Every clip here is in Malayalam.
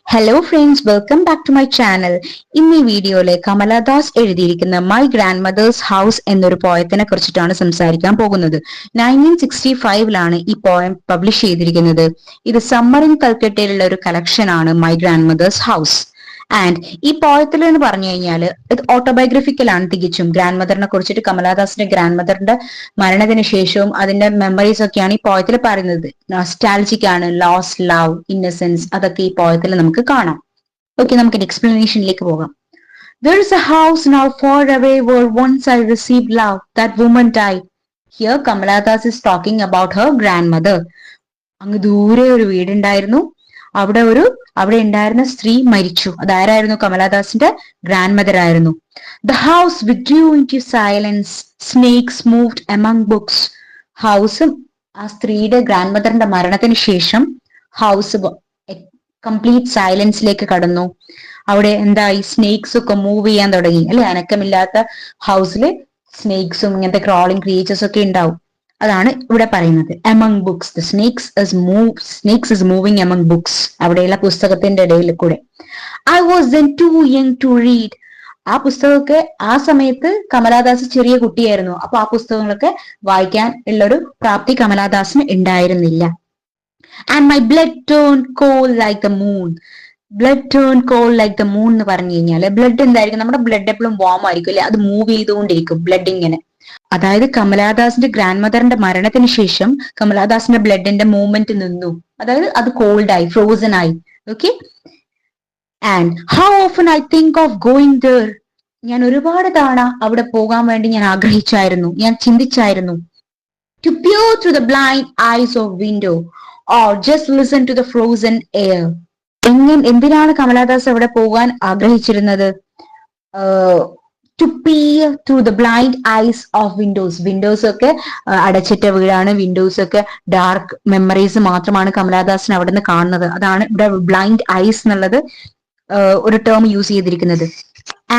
Hello friends, welcome back to my channel. ഇന്ന് ഈ വീഡിയോയില് കമലാദാസ് എഴുതിയിരിക്കുന്ന മൈ ഗ്രാൻഡ് മദേഴ്സ് ഹൗസ് എന്നൊരു പോയത്തിനെ കുറിച്ചിട്ടാണ് സംസാരിക്കാൻ പോകുന്നത്. 1965 ഈ പോയം പബ്ലിഷ് ചെയ്തിരിക്കുന്നത്. ഇത് സമ്മർ ഇൻ കൽക്കട്ടയിലുള്ള ഒരു കളക്ഷൻ ആണ് my grand mother's house. And ഈ പോയത്തിൽ എന്ന് പറഞ്ഞു കഴിഞ്ഞാൽ ഇത് ഓട്ടോബയോഗ്രഫിക്കൽ ആണ് തികച്ചും. ഗ്രാൻഡ് മദറിനെ കുറിച്ചിട്ട് കമലാദാസിന്റെ ഗ്രാൻഡ് മദറിന്റെ മരണത്തിന് ശേഷവും അതിന്റെ മെമ്മറീസ് ഒക്കെയാണ് ഈ പോയത്തിൽ പറയുന്നത്. നൊസ്റ്റാൾജിക് ആണ്, ലോസ്, ലവ്, ഇന്നസെൻസ്, അതൊക്കെ ഈ പോയത്തിൽ നമുക്ക് കാണാം. ഓക്കെ, നമുക്ക് എക്സ്പ്ലനേഷനിലേക്ക് പോകാം. There is a house now far away where once I received love. That woman died. Here Kamala Das is talking about her grandmother. അങ്ങ് ദൂരെ ഒരു വീടുണ്ടായിരുന്നു, അവിടെ ഉണ്ടായിരുന്ന സ്ത്രീ മരിച്ചു. അതാരായിരുന്നു? കമലാദാസിന്റെ ഗ്രാൻഡ് മദർ ആയിരുന്നു. The house withdrew into silence. Snakes moved among books. House ആ സ്ത്രീയുടെ ഗ്രാൻഡ് മദറിന്റെ മരണത്തിന് ശേഷം ഹൗസ് കംപ്ലീറ്റ് സൈലൻസിലേക്ക് കടന്നു. അവിടെ എന്തായി? സ്നേക്സ് ഒക്കെ മൂവ് ചെയ്യാൻ തുടങ്ങി അല്ലെ. അനക്കമില്ലാത്ത ഹൗസില് സ്നേക്സും ഇങ്ങനത്തെ ക്രോളിംഗ് ക്രിയേച്ചേഴ്സ് ഒക്കെ ഉണ്ടാവും. അതാണ് ഇവിടെ പറയുന്നത്. among books, the snakes is moving among books. അവിടെയുള്ള പുസ്തകത്തിന്റെ ഇടയിൽ കൂടെ. I was then too young to read. ആ പുസ്തകമൊക്കെ ആ സമയത്ത് കമലാദാസ് ചെറിയ കുട്ടിയായിരുന്നു. അപ്പൊ ആ പുസ്തകങ്ങളൊക്കെ വായിക്കാൻ ഉള്ളൊരു പ്രാപ്തി കമലാദാസിന് ഉണ്ടായിരുന്നില്ല. And my blood turned cold like the moon. Blood turn cold like the moon എന്ന് പറഞ്ഞു കഴിഞ്ഞാല് ബ്ലഡ് എന്തായിരിക്കും? നമ്മുടെ ബ്ലഡ് എപ്പോഴും വാം ആയിരിക്കും അല്ലെ. അത് മൂവ് ചെയ്തുകൊണ്ടിരിക്കും ബ്ലഡ് ഇങ്ങനെ. അതായത് കമലാദാസിന്റെ ഗ്രാൻഡ് മദറിന്റെ മരണത്തിന് ശേഷം കമലാദാസിന്റെ ബ്ലഡിന്റെ മൂവ്മെന്റ് നിന്നു. അതായത് അത് കോൾഡ് ആയി, ഫ്രോസൺ ആയി. Okay. And how often I think of going there. ഞാൻ ഒരുപാട് തവണ അവിടെ പോകാൻ വേണ്ടി ഞാൻ ആഗ്രഹിച്ചായിരുന്നു, ഞാൻ ചിന്തിച്ചായിരുന്നു. To peer through the blind eyes of window or just listen to the frozen air. എന്തിനാണ് കമലാദാസ് അവിടെ പോകാൻ ആഗ്രഹിച്ചിരുന്നത്? To peer through the blind eyes of windows. Windows ഒക്കെ അടച്ചിട്ട വീടാണ്, വിൻഡോസ് ഒക്കെ ഡാർക്ക് മെമ്മറീസ് മാത്രമാണ് കമലാദാസിന് അവിടെ നിന്ന് കാണുന്നത്. അതാണ് ഇവിടെ ബ്ലൈൻഡ് ഐസ് എന്നുള്ളത് ഒരു ടേം യൂസ് ചെയ്തിരിക്കുന്നത്.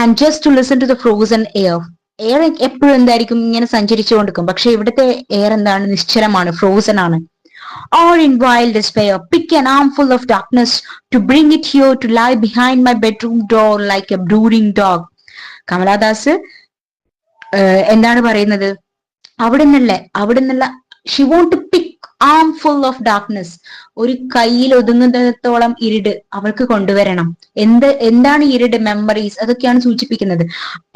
And just to listen to the frozen air. Air എപ്പോഴും എന്തായിരിക്കും? ഇങ്ങനെ സഞ്ചരിച്ചുകൊണ്ടിരിക്കും. പക്ഷെ ഇവിടുത്തെ എയർ എന്താണ്? നിശ്ചലമാണ്, ഫ്രോസൺ ആണ്. Or in wild despair, pick an armful of darkness to bring it here to lie behind my bedroom door like a brooding dog. Kamala Das എന്താണ് പറയുന്നത്? അവിടെ നിന്നുള്ള Xi want to pick armful of darkness. ഒരു കയ്യിൽ ഒതുങ്ങുന്നിടത്തോളം ഇരുട് അവൾക്ക് കൊണ്ടുവരണം. എന്താണ് ഇരുട്? മെമ്മറീസ്, അതൊക്കെയാണ് സൂചിപ്പിക്കുന്നത്.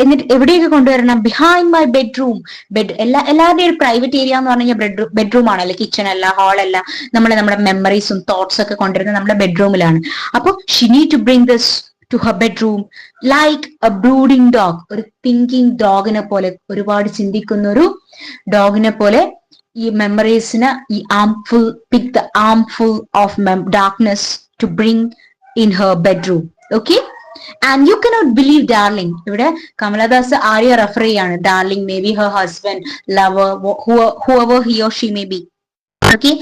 എന്നിട്ട് എവിടെയൊക്കെ കൊണ്ടുവരണം? Behind my bedroom. എല്ലാവരുടെയും ഒരു പ്രൈവറ്റ് ഏരിയ എന്ന് പറഞ്ഞു കഴിഞ്ഞാൽ ബെഡ്റൂം ആണല്ലേ. കിച്ചൺ അല്ല, ഹാൾ അല്ല. നമ്മുടെ മെമ്മറീസും തോട്ട്സ് ഒക്കെ കൊണ്ടുവരുന്നത് നമ്മുടെ ബെഡ്റൂമിലാണ്. അപ്പൊ she need to bring this to her bedroom like a brooding dog. ഒരു തിങ്കിങ് ഡോഗിനെ പോലെ, ഒരുപാട് ചിന്തിക്കുന്ന ഒരു ഡോഗിനെ പോലെ ഈ മെമ്മറീസിന് ഈ pick the armful of darkness to bring in her bedroom. Okay. And you cannot believe darling. ഇവിടെ കമലാദാസ് ആരെയെ റെഫർ ചെയ്യാണ്? Darling, may be her husband, lover, whoever he or she may be. Okay.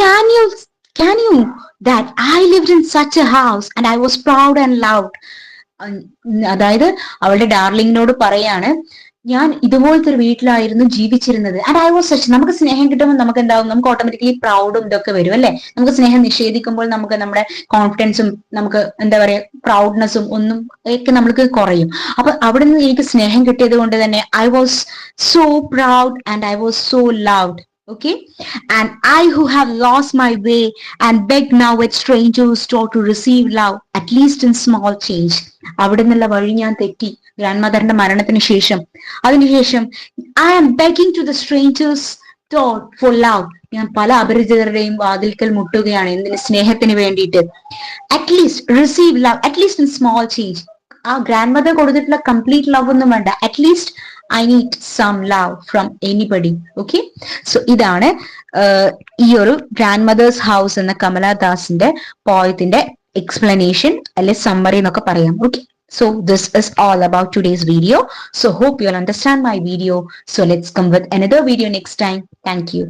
Can you that I lived in such a house and I was proud and loved. അതായത് അവളുടെ ഡാർലിങ്ങിനോട് പറയാണ്, ഞാൻ ഇതുപോലത്തെ ഒരു വീട്ടിലായിരുന്നു ജീവിച്ചിരുന്നത്. And I was such. നമുക്ക് സ്നേഹം കിട്ടുമ്പോൾ നമുക്ക് എന്താവും? നമുക്ക് ഓട്ടോമാറ്റിക്കലി പ്രൗഡും ഇതൊക്കെ വരും അല്ലെ. നമുക്ക് സ്നേഹം നിഷേധിക്കുമ്പോൾ നമുക്ക് നമ്മുടെ കോൺഫിഡൻസും നമുക്ക് എന്താ പറയാ പ്രൗഡ്നെസ്സും ഒന്നും ഒക്കെ നമുക്ക് കുറയും. അപ്പൊ അവിടെ നിന്ന് എനിക്ക് സ്നേഹം കിട്ടിയത് കൊണ്ട് തന്നെ I was so proud and I was so loved. Okay. And I who have lost my way and beg now at strangers' door to receive love, at least in small change. അവിടെ നിന്നുള്ള വഴി ഞാൻ തെറ്റി ഗ്രാൻഡ് മദറിന്റെ മരണത്തിന് ശേഷം. അതിനുശേഷം I am begging to the strangers' door for love. ഞാൻ പല അപരിചിതരുടെയും വാതിൽക്കൽ മുട്ടുകയാണ്. എന്തിന്? സ്നേഹത്തിന് വേണ്ടിയിട്ട്. At least receive love, at least in small change. ആ ഗ്രാൻഡ് മദർ കൊടുത്തിട്ടുള്ള കംപ്ലീറ്റ് ലവ് ഒന്നും വേണ്ട. At least I need some love from anybody. Okay. So ഇതാണ് ഈ ഒരു ഗ്രാൻഡ് മദേഴ്സ് ഹൗസ് എന്ന കമലാദാസിന്റെ പോയത്തിന്റെ എക്സ്പ്ലനേഷൻ അല്ലെ സമ്മറി എന്നൊക്കെ പറയാം. Okay. So this is all about today's video. So hope you'll understand my video. So let's come with another video next time. Thank you.